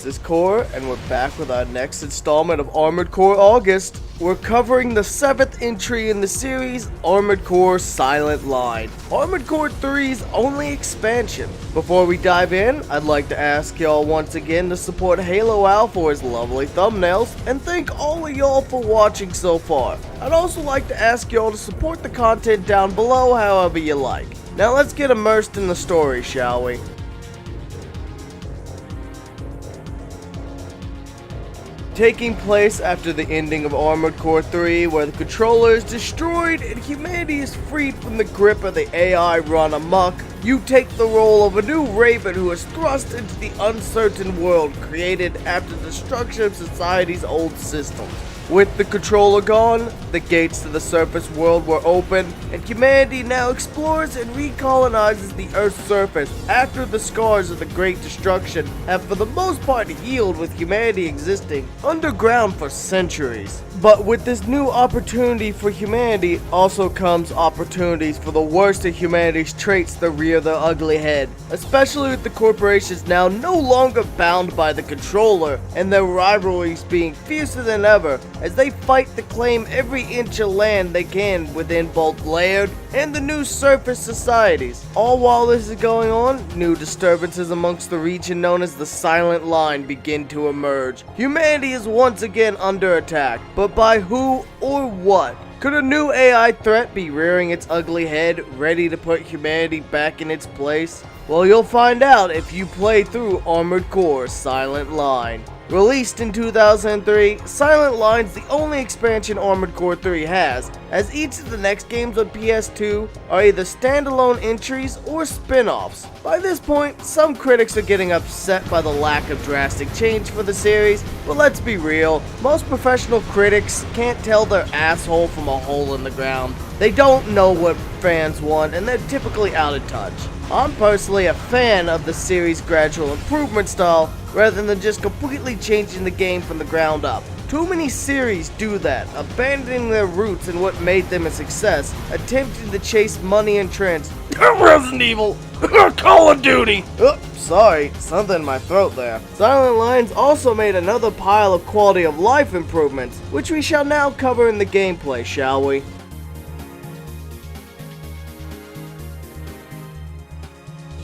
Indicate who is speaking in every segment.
Speaker 1: is Core, and we're back with our next installment of Armored Core August. We're covering the 7th entry in the series, Armored Core Silent Line, Armored Core 3's only expansion. Before we dive in, I'd like to ask y'all once again to support HaloOwl for his lovely thumbnails, and thank all of y'all for watching so far. I'd also like to ask y'all to support the content down below however you like. Now let's get immersed in the story, shall we? Taking place after the ending of Armored Core 3, where the controller is destroyed and humanity is freed from the grip of the AI run amok, you take the role of a new Raven who is thrust into the uncertain world created after the destruction of society's old systems. With the controller gone, the gates to the surface world were open, and humanity now explores and recolonizes the Earth's surface after the scars of the Great Destruction have for the most part healed, with humanity existing underground for centuries. But with this new opportunity for humanity also comes opportunities for the worst of humanity's traits to rear their ugly head, especially with the corporations now no longer bound by the controller and their rivalries being fiercer than ever as they fight to claim every inch of land they can within both layered and the new surface societies. All while this is going on, new disturbances amongst the region known as the Silent Line begin to emerge. Humanity is once again under attack, but by who or what? Could a new AI threat be rearing its ugly head, ready to put humanity back in its place? Well, you'll find out if you play through Armored Core Silent Line. Released in 2003, Silent Line's the only expansion Armored Core 3 has, as each of the next games on PS2 are either standalone entries or spin-offs. By this point, some critics are getting upset by the lack of drastic change for the series, but let's be real, most professional critics can't tell their asshole from a hole in the ground. They don't know what fans want, and they're typically out of touch. I'm personally a fan of the series' gradual improvement style, rather than just completely changing the game from the ground up. Too many series do that, abandoning their roots and what made them a success, attempting to chase money and trends. Resident Evil! Call of Duty! Sorry, something in my throat there. Silent Lines also made another pile of quality of life improvements, which we shall now cover in the gameplay, shall we?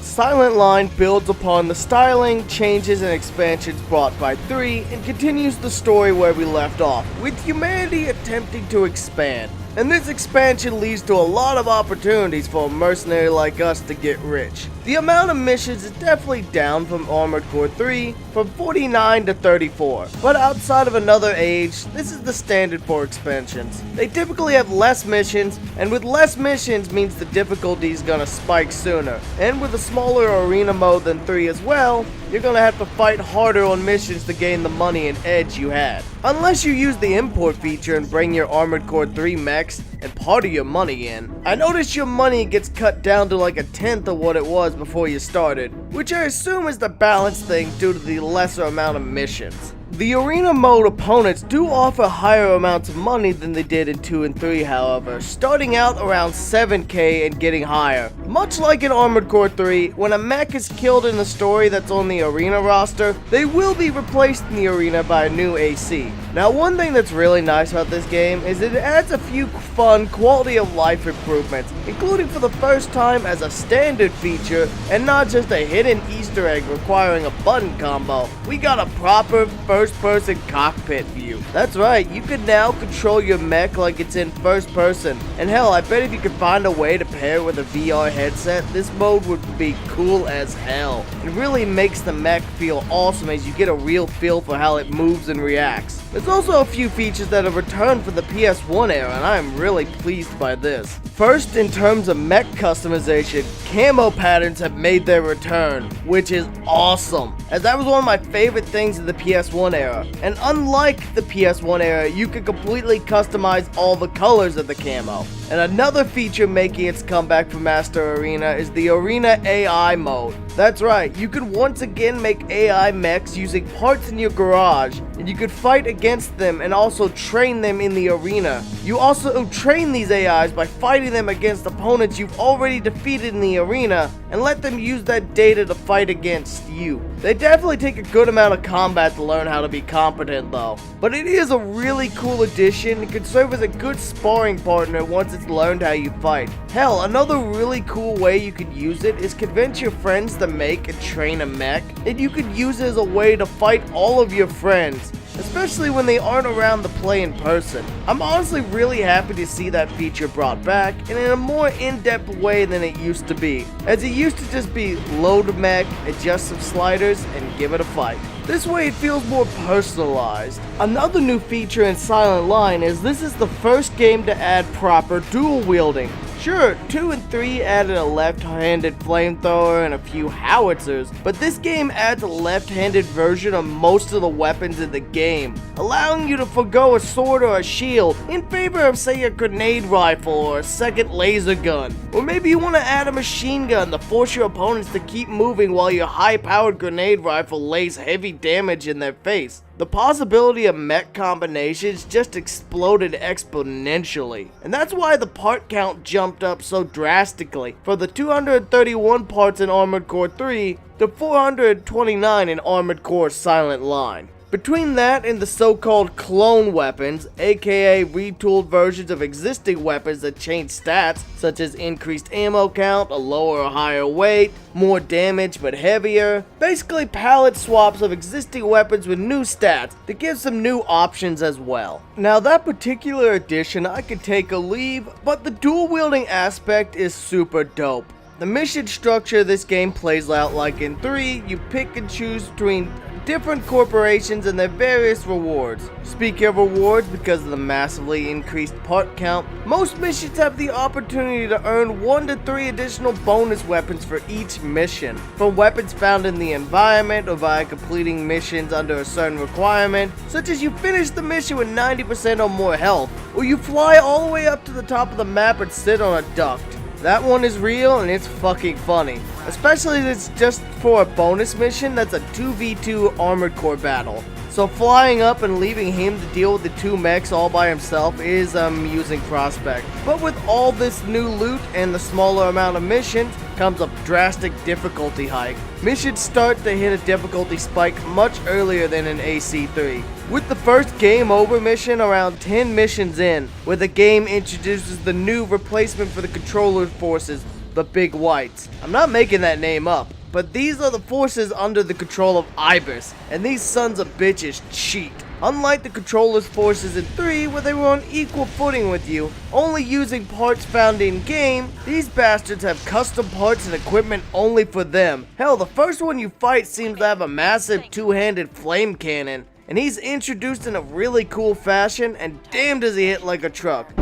Speaker 1: Silent Line builds upon the styling, changes, and expansions brought by 3 and continues the story where we left off, with humanity attempting to expand. And this expansion leads to a lot of opportunities for a mercenary like us to get rich. The amount of missions is definitely down from Armored Core 3, from 49 to 34. But outside of Another Age, this is the standard for expansions. They typically have less missions, and with less missions means the difficulty is gonna spike sooner. And with a smaller arena mode than 3 as well, you're gonna have to fight harder on missions to gain the money and edge you had. Unless you use the import feature and bring your Armored Core 3 mechs and part of your money in. I noticed your money gets cut down to like 1/10 of what it was before you started, which I assume is the balance thing due to the lesser amount of missions. The arena mode opponents do offer higher amounts of money than they did in 2 and 3, however, starting out around 7k and getting higher. Much like in Armored Core 3, when a mech is killed in the story that's on the arena roster, they will be replaced in the arena by a new AC. Now, one thing that's really nice about this game is that it adds a few fun quality of life improvements, including for the first time as a standard feature and not just a hidden Easter egg requiring a button combo. We got a proper first-person cockpit view. That's right, you can now control your mech like it's in first person. And hell, I bet if you could find a way to pair with a VR headset, this mode would be cool as hell. It really makes the mech feel awesome as you get a real feel for how it moves and reacts. There's also a few features that have returned for the PS1 era, and I am really pleased by this. First, in terms of mech customization, camo patterns have made their return, which is awesome, as that was one of my favorite things in the PS1 era. And unlike the PS1 era, you can completely customize all the colors of the camo. And another feature making its comeback from Master Arena is the Arena AI mode. That's right, you could once again make AI mechs using parts in your garage, and you could fight against them and also train them in the arena. You also train these AIs by fighting them against opponents you've already defeated in the arena, and let them use that data to fight against you. They definitely take a good amount of combat to learn how to be competent though, but it is a really cool addition and could serve as a good sparring partner once it's learned how you fight. Hell, another really cool way you could use it is convince your friends to make and train a mech, and you could use it as a way to fight all of your friends, especially when they aren't around to play in person. I'm honestly really happy to see that feature brought back, and in a more in-depth way than it used to be, as it used to just be load mech, adjust some sliders, and give it a fight. This way it feels more personalized. Another new feature in Silent Line is this is the first game to add proper dual wielding. Sure, 2 and 3 added a left-handed flamethrower and a few howitzers, but this game adds a left-handed version of most of the weapons in the game, allowing you to forgo a sword or a shield in favor of, say, a grenade rifle or a second laser gun. Or maybe you want to add a machine gun to force your opponents to keep moving while your high-powered grenade rifle lays heavy damage in their face. The possibility of mech combinations just exploded exponentially, and that's why the part count jumped up so drastically, from the 231 parts in Armored Core 3 to 429 in Armored Core Silent Line. Between that and the so-called clone weapons, aka retooled versions of existing weapons that change stats, such as increased ammo count, a lower or higher weight, more damage but heavier, basically palette swaps of existing weapons with new stats to give some new options as well. Now that particular addition I could take a leave, but the dual wielding aspect is super dope. The mission structure of this game plays out like in 3, you pick and choose between different corporations and their various rewards. Speaking of rewards, because of the massively increased part count, most missions have the opportunity to earn 1 to 3 additional bonus weapons for each mission, from weapons found in the environment or via completing missions under a certain requirement, such as you finish the mission with 90% or more health, or you fly all the way up to the top of the map and sit on a duct. That one is real and it's fucking funny. Especially if it's just for a bonus mission that's a 2v2 Armored Core battle. So flying up and leaving him to deal with the 2 mechs all by himself is an amusing prospect. But with all this new loot and the smaller amount of missions comes a drastic difficulty hike. Missions start to hit a difficulty spike much earlier than in AC3. With the first game over mission around 10 missions in, where the game introduces the new replacement for the controller forces, the Big Whites. I'm not making that name up, but these are the forces under the control of Ibis, and these sons of bitches cheat. Unlike the controller's forces in 3, where they were on equal footing with you, only using parts found in-game, these bastards have custom parts and equipment only for them. Hell, the first one you fight seems to have a massive 2-handed flame cannon, and he's introduced in a really cool fashion, and damn does he hit like a truck.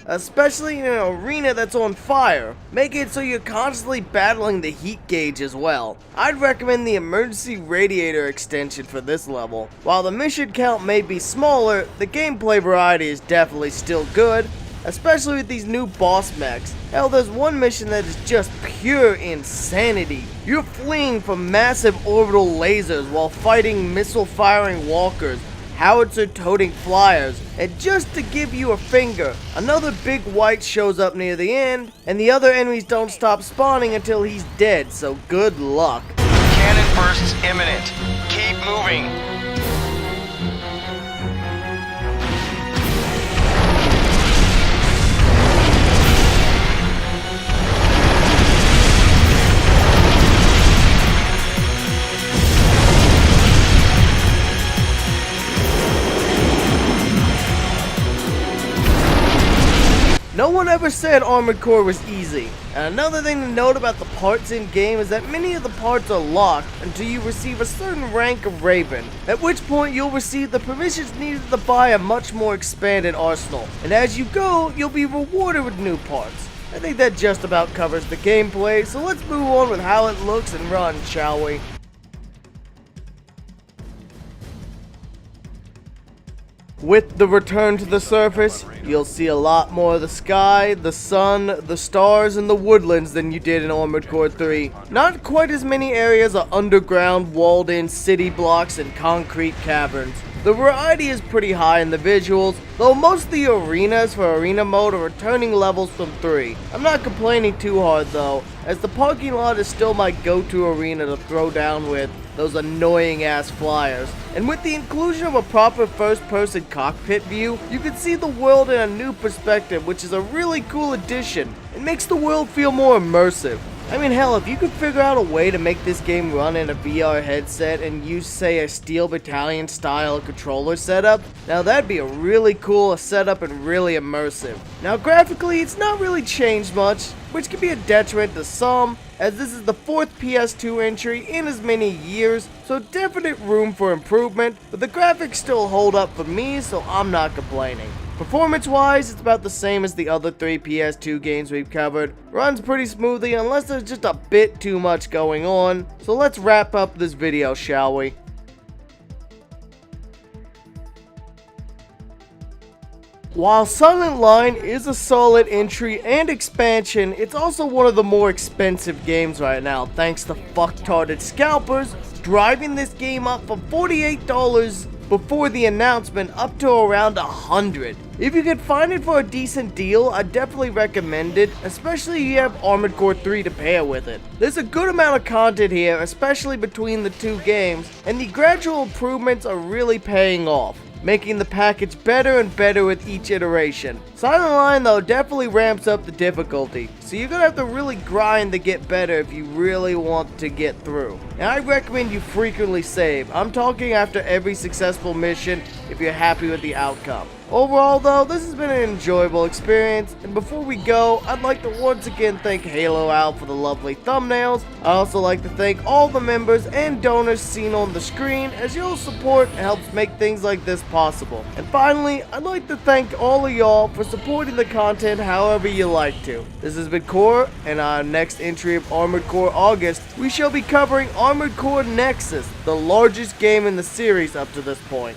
Speaker 1: Especially in an arena that's on fire, making it so you're constantly battling the heat gauge as well. I'd recommend the emergency radiator extension for this level. While the mission count may be smaller, the gameplay variety is definitely still good, especially with these new boss mechs. Hell, there's one mission that is just pure insanity. You're fleeing from massive orbital lasers while fighting missile-firing walkers, howitzer-toting flyers, and just to give you a finger, another Big White shows up near the end, and the other enemies don't stop spawning until he's dead, so good luck.
Speaker 2: Cannon bursts imminent. Keep moving.
Speaker 1: No one ever said Armored Core was easy. And another thing to note about the parts in game is that many of the parts are locked until you receive a certain rank of Raven, at which point you'll receive the permissions needed to buy a much more expanded arsenal. And as you go, you'll be rewarded with new parts. I think that just about covers the gameplay, so let's move on with how it looks and runs, shall we? With the return to the surface, you'll see a lot more of the sky, the sun, the stars, and the woodlands than you did in Armored Core 3. Not quite as many areas are underground, walled-in city blocks and concrete caverns. The variety is pretty high in the visuals, though most of the arenas for arena mode are returning levels from 3. I'm not complaining too hard though, as the parking lot is still my go-to arena to throw down with those annoying ass flyers. And with the inclusion of a proper first-person cockpit view, you can see the world in a new perspective, which is a really cool addition. It makes the world feel more immersive. I mean, hell, if you could figure out a way to make this game run in a VR headset and use, say, a Steel Battalion style controller setup, now that'd be a really cool setup and really immersive. Now graphically, it's not really changed much, which can be a detriment to some, as this is the 4th PS2 entry in as many years, so definite room for improvement, but the graphics still hold up for me, so I'm not complaining. Performance-wise, it's about the same as the other 3 PS2 games we've covered. Runs pretty smoothly unless there's just a bit too much going on, so let's wrap up this video, shall we? While Silent Line is a solid entry and expansion, it's also one of the more expensive games right now, thanks to fucktarded scalpers driving this game up from $48 before the announcement up to around $100. If you can find it for a decent deal, I definitely recommend it, especially if you have Armored Core 3 to pair with it. There's a good amount of content here, especially between the two games, and the gradual improvements are really paying off, making the package better and better with each iteration. Silent Line though definitely ramps up the difficulty, so you're gonna have to really grind to get better if you really want to get through. And I recommend you frequently save. I'm talking after every successful mission if you're happy with the outcome. Overall though, this has been an enjoyable experience, and before we go, I'd like to once again thank HaloOwl for the lovely thumbnails. I'd also like to thank all the members and donors seen on the screen, as your support helps make things like this possible. And finally, I'd like to thank all of y'all for supporting the content however you like to. This has been Core, and our next entry of Armored Core August, we shall be covering Armored Core Nexus, the largest game in the series up to this point.